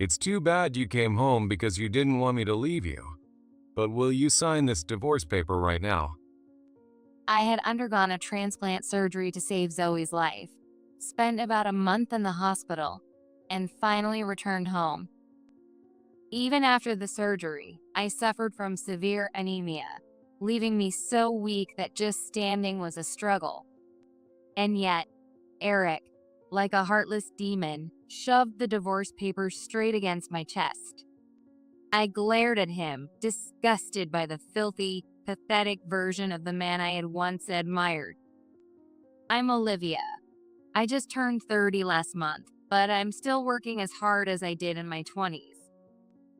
It's too bad you came home because you didn't want me to leave you. But will you sign this divorce paper right now? I had undergone a transplant surgery to save Zoe's life, spent about a month in the hospital, and finally returned home. Even after the surgery, I suffered from severe anemia, leaving me so weak that just standing was a struggle. And yet, Eric, like a heartless demon, shoved the divorce papers straight against my chest. I glared at him, disgusted by the filthy, pathetic version of the man I had once admired. I'm Olivia. I just turned 30 last month, but I'm still working as hard as I did in my 20s.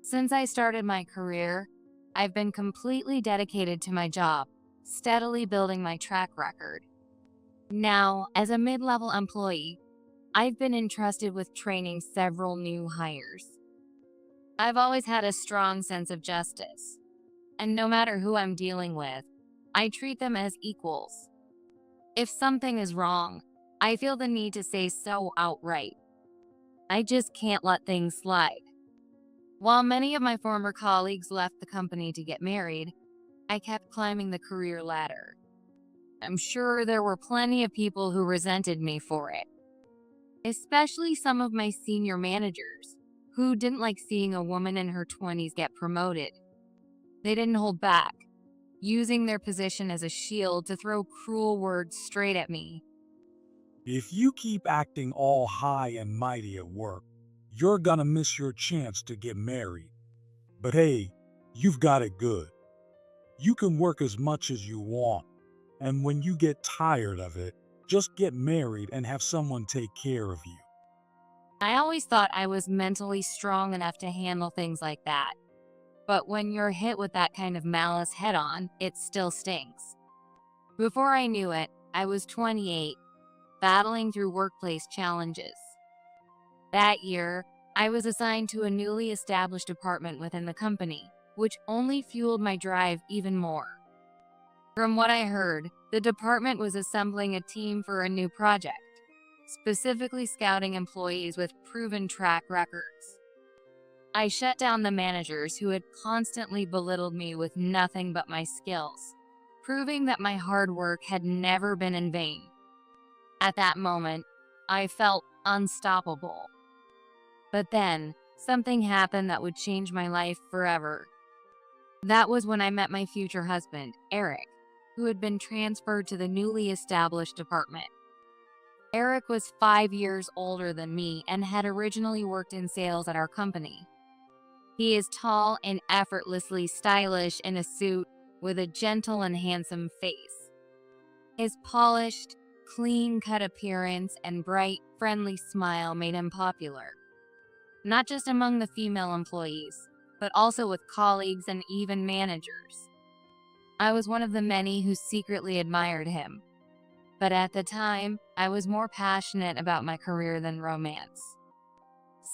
Since I started my career, I've been completely dedicated to my job, steadily building my track record. Now, as a mid-level employee, I've been entrusted with training several new hires. I've always had a strong sense of justice, and no matter who I'm dealing with, I treat them as equals. If something is wrong, I feel the need to say so outright. I just can't let things slide. While many of my former colleagues left the company to get married, I kept climbing the career ladder. I'm sure there were plenty of people who resented me for it, especially some of my senior managers, who didn't like seeing a woman in her 20s get promoted. They didn't hold back, using their position as a shield to throw cruel words straight at me. If you keep acting all high and mighty at work, you're gonna miss your chance to get married. But hey, you've got it good. You can work as much as you want, and when you get tired of it, just get married and have someone take care of you. I always thought I was mentally strong enough to handle things like that. But when you're hit with that kind of malice head on, it still stings. Before I knew it, I was 28, battling through workplace challenges. That year, I was assigned to a newly established department within the company, which only fueled my drive even more. From what I heard, the department was assembling a team for a new project, specifically scouting employees with proven track records. I shut down the managers who had constantly belittled me with nothing but my skills, proving that my hard work had never been in vain. At that moment, I felt unstoppable. But then, something happened that would change my life forever. That was when I met my future husband, Eric, who had been transferred to the newly established department. Eric was 5 years older than me and had originally worked in sales at our company. He is tall and effortlessly stylish in a suit with a gentle and handsome face. His polished, clean-cut appearance and bright, friendly smile made him popular, not just among the female employees, but also with colleagues and even managers. I was one of the many who secretly admired him, but at the time, I was more passionate about my career than romance.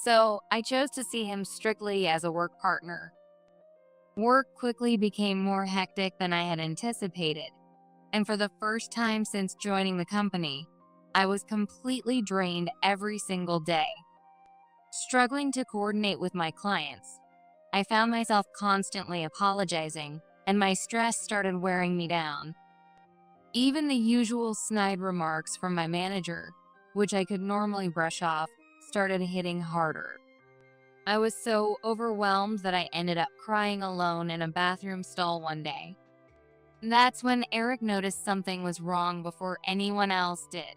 So I chose to see him strictly as a work partner. Work quickly became more hectic than I had anticipated, and for the first time since joining the company, I was completely drained every single day. Struggling to coordinate with my clients, I found myself constantly apologizing, and my stress started wearing me down. Even the usual snide remarks from my manager, which I could normally brush off, started hitting harder. I was so overwhelmed that I ended up crying alone in a bathroom stall one day. That's when Eric noticed something was wrong before anyone else did.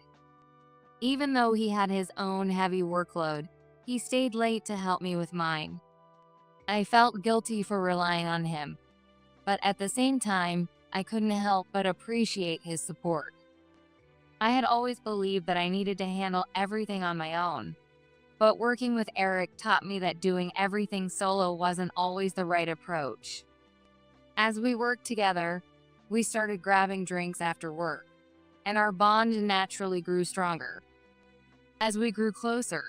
Even though he had his own heavy workload, he stayed late to help me with mine. I felt guilty for relying on him, but at the same time, I couldn't help but appreciate his support. I had always believed that I needed to handle everything on my own, but working with Eric taught me that doing everything solo wasn't always the right approach. As we worked together, we started grabbing drinks after work, and our bond naturally grew stronger. As we grew closer,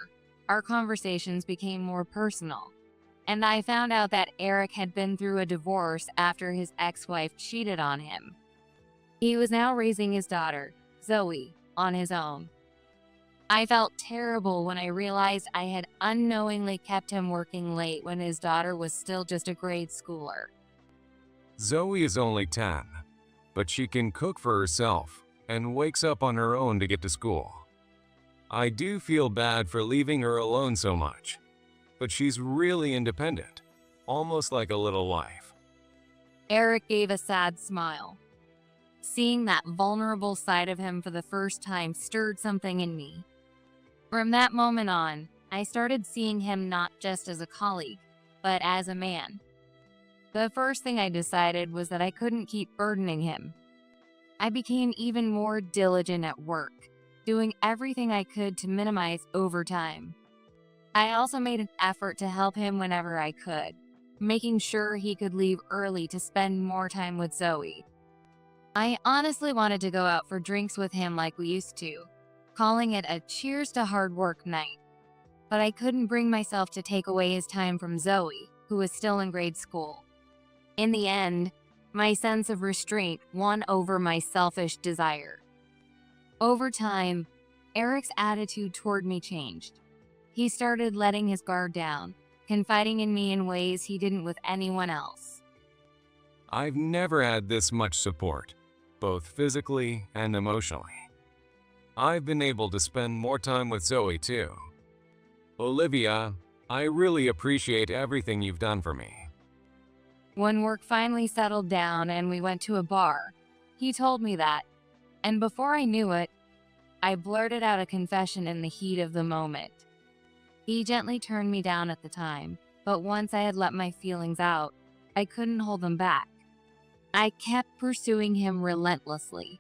our conversations became more personal, and I found out that Eric had been through a divorce after his ex-wife cheated on him. He was now raising his daughter, Zoe, on his own. I felt terrible when I realized I had unknowingly kept him working late when his daughter was still just a grade schooler. Zoe is only 10, but she can cook for herself and wakes up on her own to get to school. I do feel bad for leaving her alone so much, but she's really independent, almost like a little life. Eric gave a sad smile. Seeing that vulnerable side of him for the first time stirred something in me. From that moment on, I started seeing him not just as a colleague, but as a man. The first thing I decided was that I couldn't keep burdening him. I became even more diligent at work, doing everything I could to minimize overtime. I also made an effort to help him whenever I could, making sure he could leave early to spend more time with Zoe. I honestly wanted to go out for drinks with him like we used to, calling it a cheers to hard work night. But I couldn't bring myself to take away his time from Zoe, who was still in grade school. In the end, my sense of restraint won over my selfish desire. Over time, Eric's attitude toward me changed. He started letting his guard down, confiding in me in ways he didn't with anyone else. I've never had this much support, both physically and emotionally. I've been able to spend more time with Zoe too. Olivia, I really appreciate everything you've done for me. When work finally settled down and we went to a bar, he told me that, and before I knew it, I blurted out a confession in the heat of the moment. He gently turned me down at the time, but once I had let my feelings out, I couldn't hold them back. I kept pursuing him relentlessly.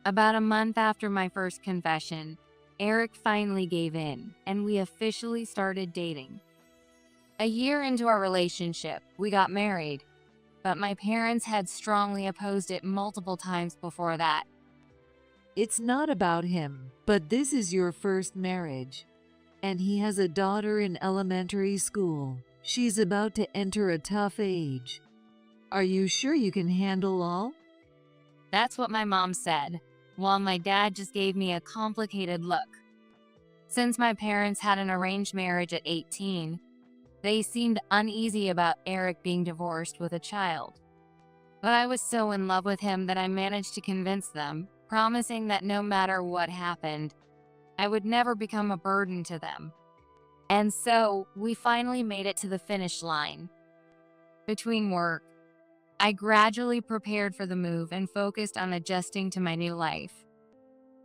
About a month after my first confession, Eric finally gave in, and we officially started dating. A year into our relationship, we got married, but my parents had strongly opposed it multiple times before that. It's not about him, but this is your first marriage. And he has a daughter in elementary school. She's about to enter a tough age. Are you sure you can handle all? That's what my mom said, while my dad just gave me a complicated look. Since my parents had an arranged marriage at 18, they seemed uneasy about Eric being divorced with a child. But I was so in love with him that I managed to convince them, promising that no matter what happened, I would never become a burden to them. And so, we finally made it to the finish line. Between work, I gradually prepared for the move and focused on adjusting to my new life.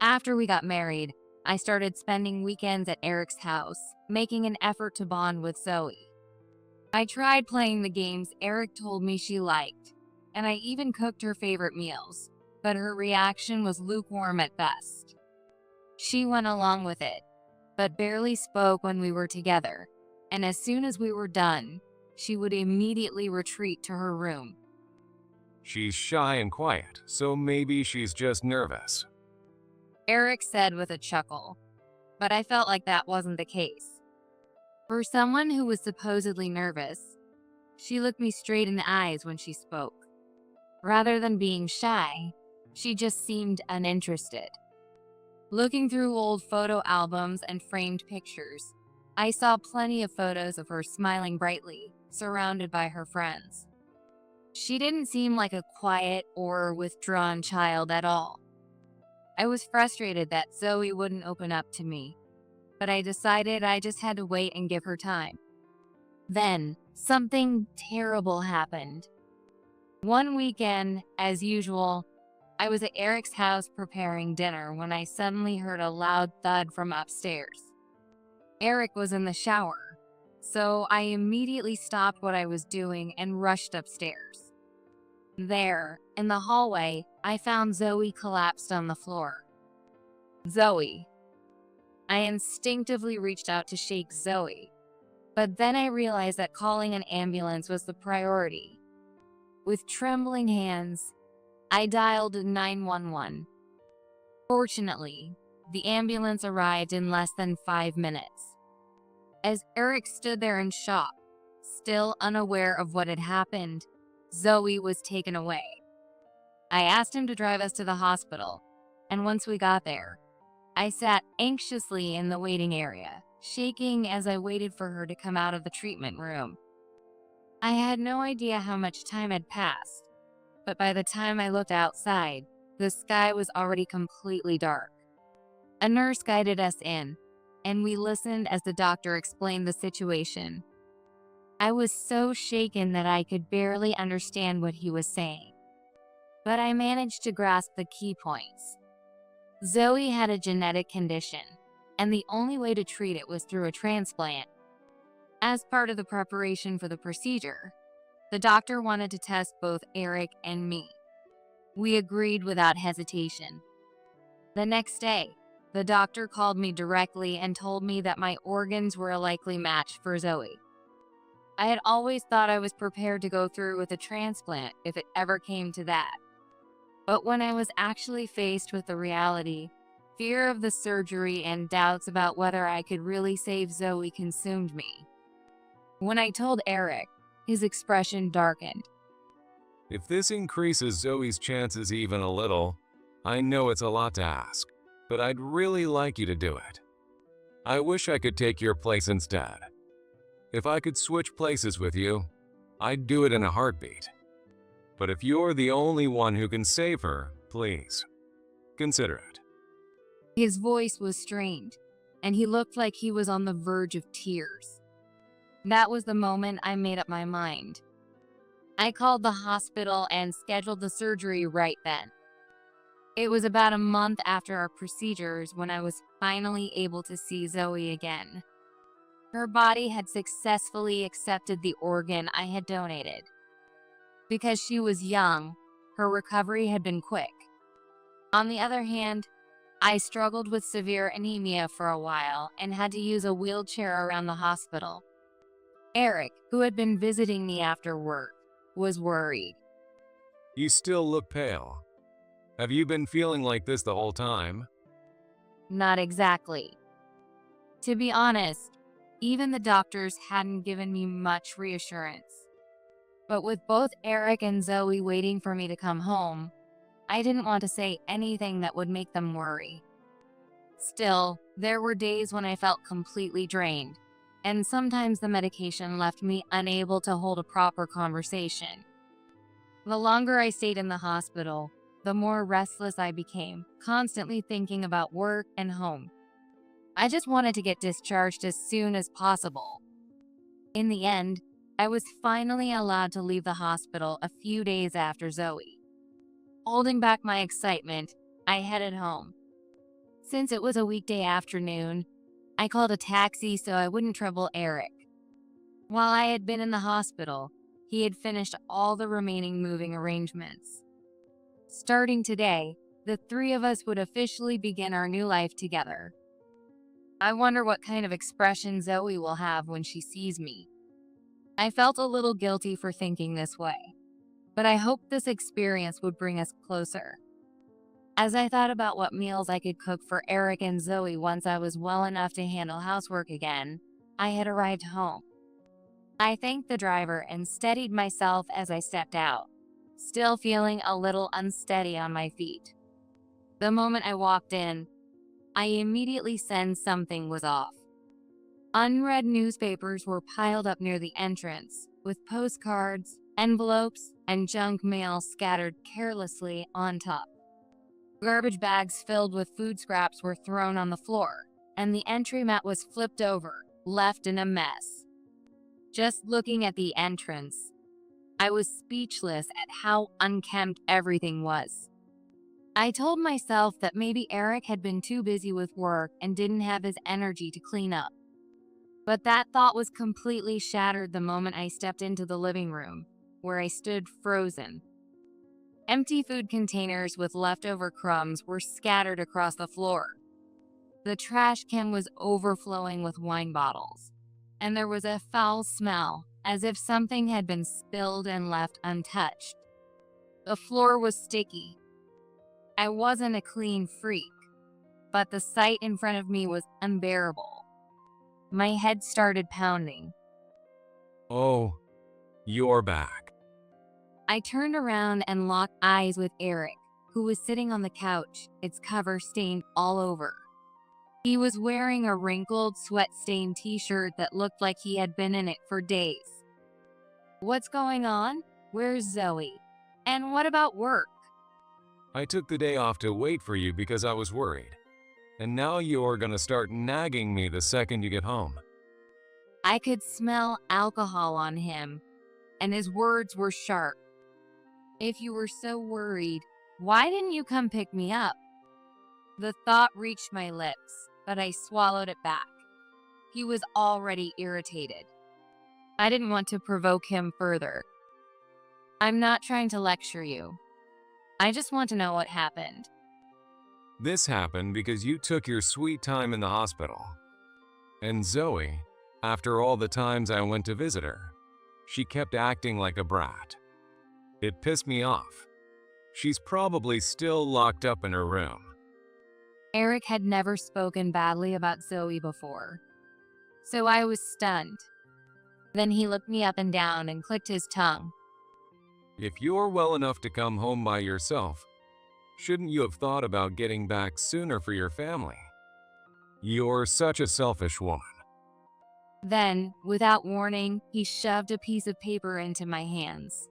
After we got married, I started spending weekends at Eric's house, making an effort to bond with Zoe. I tried playing the games Eric told me she liked, and I even cooked her favorite meals, but her reaction was lukewarm at best. She went along with it, but barely spoke when we were together, and as soon as we were done, she would immediately retreat to her room. She's shy and quiet, so maybe she's just nervous. Eric said with a chuckle, but I felt like that wasn't the case. For someone who was supposedly nervous, she looked me straight in the eyes when she spoke. Rather than being shy, she just seemed uninterested. Looking through old photo albums and framed pictures, I saw plenty of photos of her smiling brightly, surrounded by her friends. She didn't seem like a quiet or withdrawn child at all. I was frustrated that Zoe wouldn't open up to me, but I decided I just had to wait and give her time. Then, something terrible happened. One weekend, as usual, I was at Eric's house preparing dinner when I suddenly heard a loud thud from upstairs. Eric was in the shower, so I immediately stopped what I was doing and rushed upstairs. There, in the hallway, I found Zoe collapsed on the floor. Zoe. I instinctively reached out to shake Zoe, but then I realized that calling an ambulance was the priority. With trembling hands, I dialed 911. Fortunately, the ambulance arrived in less than 5 minutes. As Eric stood there in shock, still unaware of what had happened, Zoe was taken away. I asked him to drive us to the hospital, and once we got there, I sat anxiously in the waiting area, shaking as I waited for her to come out of the treatment room. I had no idea how much time had passed, but by the time I looked outside, the sky was already completely dark. A nurse guided us in, and we listened as the doctor explained the situation. I was so shaken that I could barely understand what he was saying, but I managed to grasp the key points. Zoe had a genetic condition, and the only way to treat it was through a transplant. As part of the preparation for the procedure, the doctor wanted to test both Eric and me. We agreed without hesitation. The next day, the doctor called me directly and told me that my organs were a likely match for Zoe. I had always thought I was prepared to go through with a transplant if it ever came to that. But when I was actually faced with the reality, fear of the surgery and doubts about whether I could really save Zoe consumed me. When I told Eric, his expression darkened. If this increases Zoe's chances even a little, I know it's a lot to ask, but I'd really like you to do it. I wish I could take your place instead. If I could switch places with you, I'd do it in a heartbeat. But if you're the only one who can save her, please, consider it. His voice was strained, and he looked like he was on the verge of tears. That was the moment I made up my mind. I called the hospital and scheduled the surgery right then. It was about a month after our procedures when I was finally able to see Zoe again. Her body had successfully accepted the organ I had donated. Because she was young, her recovery had been quick. On the other hand, I struggled with severe anemia for a while and had to use a wheelchair around the hospital. Eric, who had been visiting me after work, was worried. You still look pale. Have you been feeling like this the whole time? Not exactly. To be honest, even the doctors hadn't given me much reassurance. But with both Eric and Zoe waiting for me to come home, I didn't want to say anything that would make them worry. Still, there were days when I felt completely drained, and sometimes the medication left me unable to hold a proper conversation. The longer I stayed in the hospital, the more restless I became, constantly thinking about work and home. I just wanted to get discharged as soon as possible. In the end, I was finally allowed to leave the hospital a few days after Zoe. Holding back my excitement, I headed home. Since it was a weekday afternoon, I called a taxi so I wouldn't trouble Eric. While I had been in the hospital, he had finished all the remaining moving arrangements. Starting today, the three of us would officially begin our new life together. I wonder what kind of expression Zoe will have when she sees me. I felt a little guilty for thinking this way, but I hoped this experience would bring us closer. As I thought about what meals I could cook for Eric and Zoe once I was well enough to handle housework again, I had arrived home. I thanked the driver and steadied myself as I stepped out, still feeling a little unsteady on my feet. The moment I walked in, I immediately sensed something was off. Unread newspapers were piled up near the entrance, with postcards, envelopes, and junk mail scattered carelessly on top. Garbage bags filled with food scraps were thrown on the floor, and the entry mat was flipped over, left in a mess. Just looking at the entrance, I was speechless at how unkempt everything was. I told myself that maybe Eric had been too busy with work and didn't have his energy to clean up. But that thought was completely shattered the moment I stepped into the living room, where I stood frozen. Empty food containers with leftover crumbs were scattered across the floor. The trash can was overflowing with wine bottles, and there was a foul smell, as if something had been spilled and left untouched. The floor was sticky. I wasn't a clean freak, but the sight in front of me was unbearable. My head started pounding. Oh, you're back. I turned around and locked eyes with Eric, who was sitting on the couch, its cover stained all over. He was wearing a wrinkled, sweat-stained t-shirt that looked like he had been in it for days. What's going on? Where's Zoe? And what about work? I took the day off to wait for you because I was worried. And now you're gonna start nagging me the second you get home. I could smell alcohol on him, and his words were sharp. If you were so worried, why didn't you come pick me up? The thought reached my lips, but I swallowed it back. He was already irritated. I didn't want to provoke him further. I'm not trying to lecture you. I just want to know what happened. This happened because you took your sweet time in the hospital. And Zoe, after all the times I went to visit her, she kept acting like a brat. It pissed me off. She's probably still locked up in her room. Eric had never spoken badly about Zoe before, so I was stunned. Then he looked me up and down and clicked his tongue. If you're well enough to come home by yourself, shouldn't you have thought about getting back sooner for your family? You're such a selfish woman. Then, without warning, he shoved a piece of paper into my hands.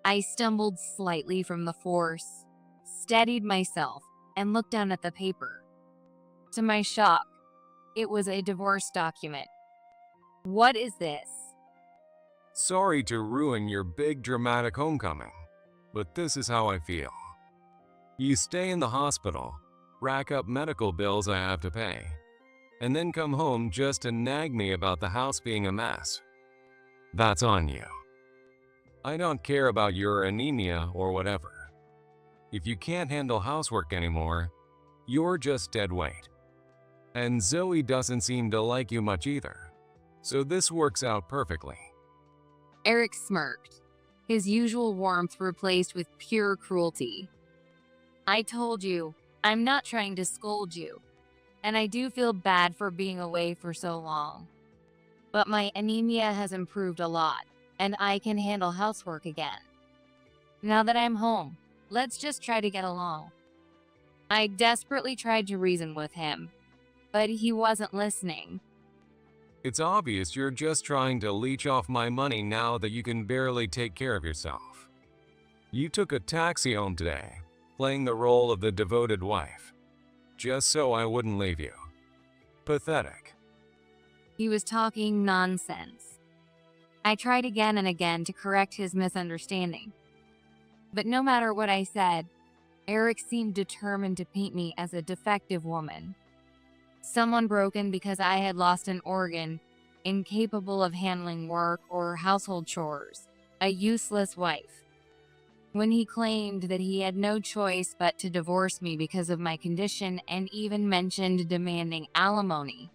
I stumbled slightly from the force, steadied myself, and looked down at the paper. To my shock, it was a divorce document. What is this? Sorry to ruin your big dramatic homecoming, but this is how I feel. You stay in the hospital, rack up medical bills I have to pay, and then come home just to nag me about the house being a mess. That's on you. I don't care about your anemia or whatever. If you can't handle housework anymore, you're just dead weight. And Zoe doesn't seem to like you much either, so this works out perfectly. Eric smirked, his usual warmth replaced with pure cruelty. I told you, I'm not trying to scold you, and I do feel bad for being away for so long. But my anemia has improved a lot, and I can handle housework again. Now that I'm home, let's just try to get along. I desperately tried to reason with him, but he wasn't listening. It's obvious you're just trying to leech off my money now that you can barely take care of yourself. You took a taxi home today, playing the role of the devoted wife, just so I wouldn't leave you. Pathetic. He was talking nonsense. I tried again and again to correct his misunderstanding. But no matter what I said, Eric seemed determined to paint me as a defective woman. Someone broken because I had lost an organ, incapable of handling work or household chores, a useless wife. When he claimed that he had no choice but to divorce me because of my condition and even mentioned demanding alimony,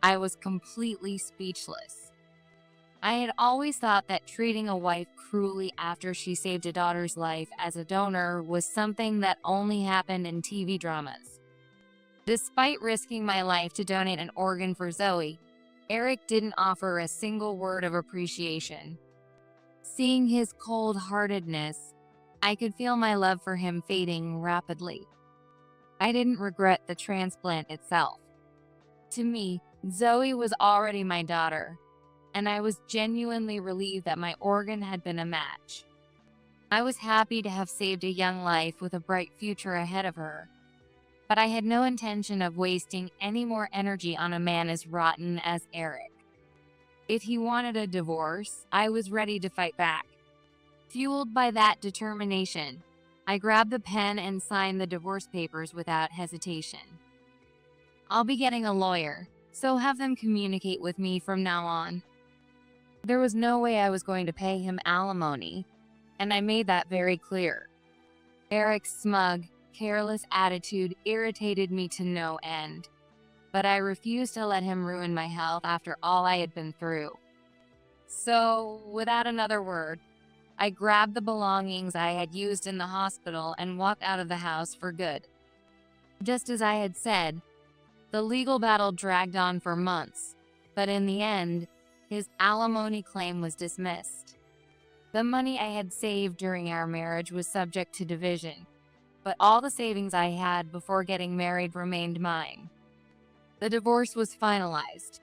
I was completely speechless. I had always thought that treating a wife cruelly after she saved a daughter's life as a donor was something that only happened in TV dramas. Despite risking my life to donate an organ for Zoe, Eric didn't offer a single word of appreciation. Seeing his cold-heartedness, I could feel my love for him fading rapidly. I didn't regret the transplant itself. To me, Zoe was already my daughter, and I was genuinely relieved that my organ had been a match. I was happy to have saved a young life with a bright future ahead of her, but I had no intention of wasting any more energy on a man as rotten as Eric. If he wanted a divorce, I was ready to fight back. Fueled by that determination, I grabbed the pen and signed the divorce papers without hesitation. I'll be getting a lawyer, so have them communicate with me from now on. There was no way I was going to pay him alimony, and I made that very clear. Eric's smug, careless attitude irritated me to no end, but I refused to let him ruin my health after all I had been through. So, without another word, I grabbed the belongings I had used in the hospital and walked out of the house for good. Just as I had said, the legal battle dragged on for months, but in the end, his alimony claim was dismissed. The money I had saved during our marriage was subject to division, but all the savings I had before getting married remained mine. The divorce was finalized,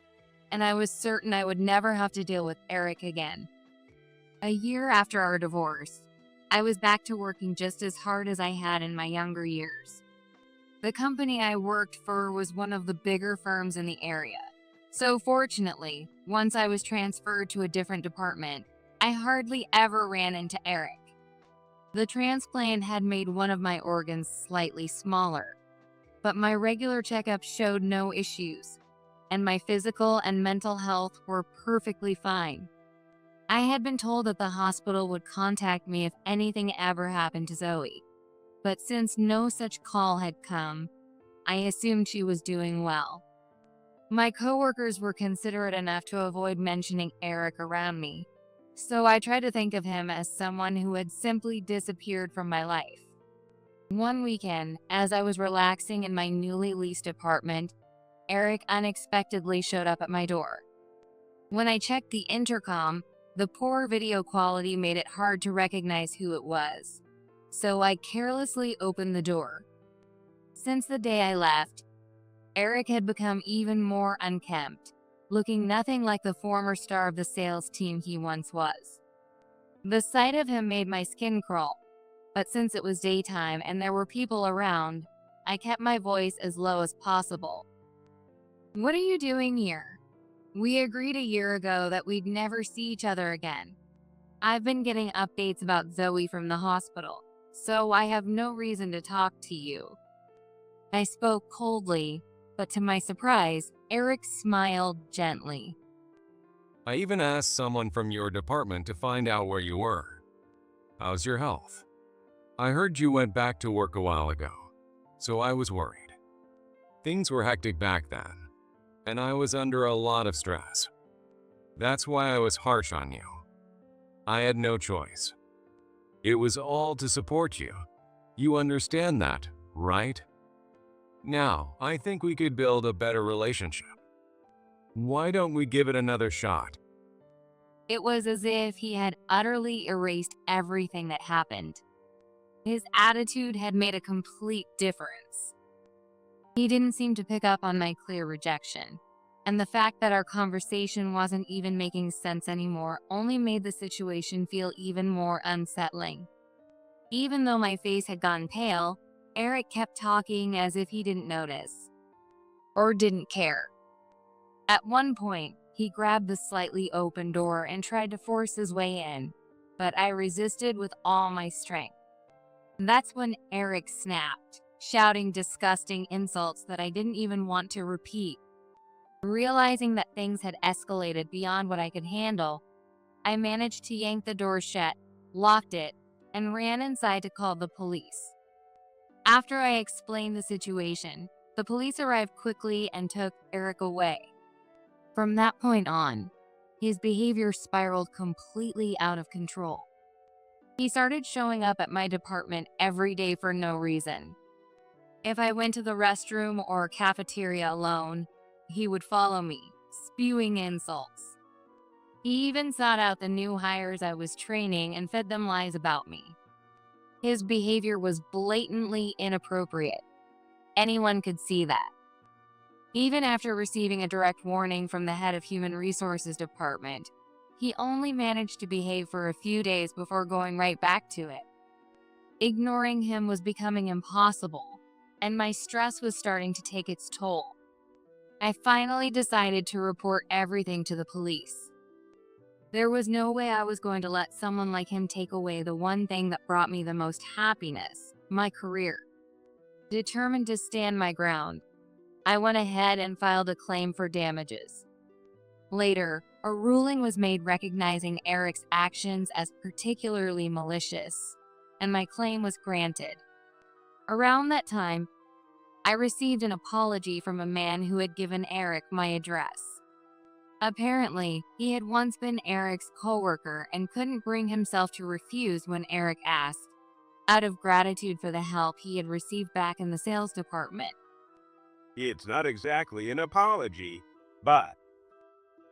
and I was certain I would never have to deal with Eric again. A year after our divorce, I was back to working just as hard as I had in my younger years. The company I worked for was one of the bigger firms in the area. So fortunately, once I was transferred to a different department, I hardly ever ran into Eric. The transplant had made one of my organs slightly smaller, but my regular checkups showed no issues, and my physical and mental health were perfectly fine. I had been told that the hospital would contact me if anything ever happened to Zoe, but since no such call had come, I assumed she was doing well. My coworkers were considerate enough to avoid mentioning Eric around me, so I tried to think of him as someone who had simply disappeared from my life. One weekend, as I was relaxing in my newly leased apartment, Eric unexpectedly showed up at my door. When I checked the intercom, the poor video quality made it hard to recognize who it was, so I carelessly opened the door. Since the day I left, Eric had become even more unkempt, looking nothing like the former star of the sales team he once was. The sight of him made my skin crawl, but since it was daytime and there were people around, I kept my voice as low as possible. "What are you doing here? We agreed a year ago that we'd never see each other again. I've been getting updates about Zoe from the hospital, so I have no reason to talk to you." I spoke coldly, but to my surprise, Eric smiled gently. I even asked someone from your department to find out where you were. How's your health? I heard you went back to work a while ago, so I was worried. Things were hectic back then, and I was under a lot of stress. That's why I was harsh on you. I had no choice. It was all to support you. You understand that, right? Now, I think we could build a better relationship. Why don't we give it another shot? It was as if he had utterly erased everything that happened. His attitude had made a complete difference. He didn't seem to pick up on my clear rejection, and the fact that our conversation wasn't even making sense anymore only made the situation feel even more unsettling. Even though my face had gone pale, Eric kept talking as if he didn't notice, or didn't care. At one point, he grabbed the slightly open door and tried to force his way in, but I resisted with all my strength. That's when Eric snapped, shouting disgusting insults that I didn't even want to repeat. Realizing that things had escalated beyond what I could handle, I managed to yank the door shut, locked it, and ran inside to call the police. After I explained the situation, the police arrived quickly and took Eric away. From that point on, his behavior spiraled completely out of control. He started showing up at my department every day for no reason. If I went to the restroom or cafeteria alone, he would follow me, spewing insults. He even sought out the new hires I was training and fed them lies about me. His behavior was blatantly inappropriate. Anyone could see that. Even after receiving a direct warning from the head of Human Resources Department, he only managed to behave for a few days before going right back to it. Ignoring him was becoming impossible, and my stress was starting to take its toll. I finally decided to report everything to the police. There was no way I was going to let someone like him take away the one thing that brought me the most happiness, my career. Determined to stand my ground, I went ahead and filed a claim for damages. Later, a ruling was made recognizing Eric's actions as particularly malicious, and my claim was granted. Around that time, I received an apology from a man who had given Eric my address. Apparently, he had once been Eric's coworker and couldn't bring himself to refuse when Eric asked, out of gratitude for the help he had received back in the sales department. It's not exactly an apology, but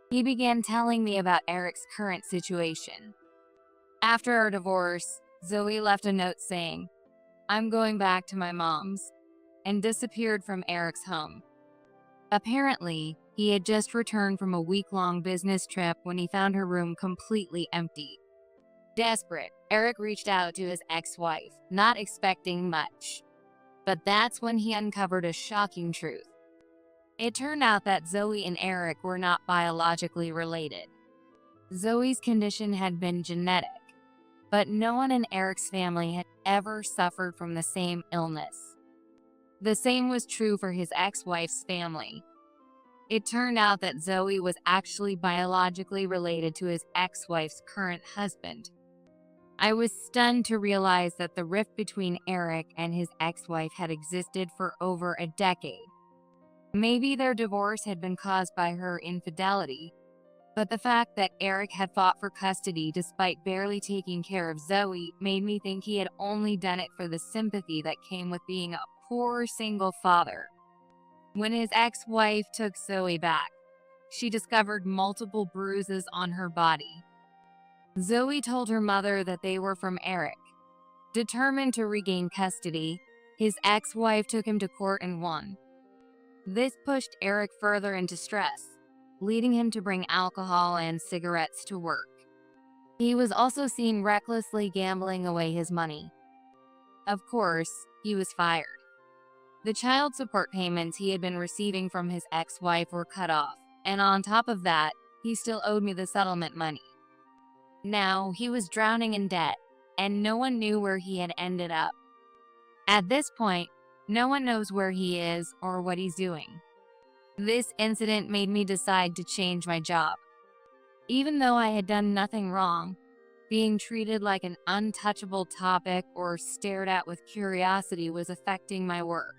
He began telling me about Eric's current situation. After our divorce, Zoe left a note saying, "I'm going back to my mom's," and disappeared from Eric's home. Apparently, he had just returned from a week-long business trip when he found her room completely empty. Desperate, Eric reached out to his ex-wife, not expecting much. But that's when he uncovered a shocking truth. It turned out that Zoe and Eric were not biologically related. Zoe's condition had been genetic, but no one in Eric's family had ever suffered from the same illness. The same was true for his ex-wife's family. It turned out that Zoe was actually biologically related to his ex-wife's current husband. I was stunned to realize that the rift between Eric and his ex-wife had existed for over a decade. Maybe their divorce had been caused by her infidelity, but the fact that Eric had fought for custody despite barely taking care of Zoe made me think he had only done it for the sympathy that came with being a poor single father. When his ex-wife took Zoe back, she discovered multiple bruises on her body. Zoe told her mother that they were from Eric. Determined to regain custody, his ex-wife took him to court and won. This pushed Eric further into stress, leading him to bring alcohol and cigarettes to work. He was also seen recklessly gambling away his money. Of course, he was fired. The child support payments he had been receiving from his ex-wife were cut off, and on top of that, he still owed me the settlement money. Now, he was drowning in debt, and no one knew where he had ended up. At this point, no one knows where he is or what he's doing. This incident made me decide to change my job. Even though I had done nothing wrong, being treated like an untouchable topic or stared at with curiosity was affecting my work.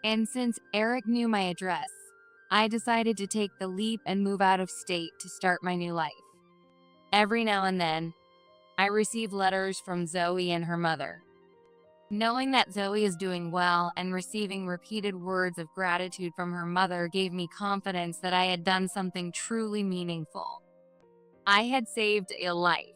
And since Eric knew my address, I decided to take the leap and move out of state to start my new life. Every now and then, I receive letters from Zoe and her mother. Knowing that Zoe is doing well and receiving repeated words of gratitude from her mother gave me confidence that I had done something truly meaningful. I had saved a life.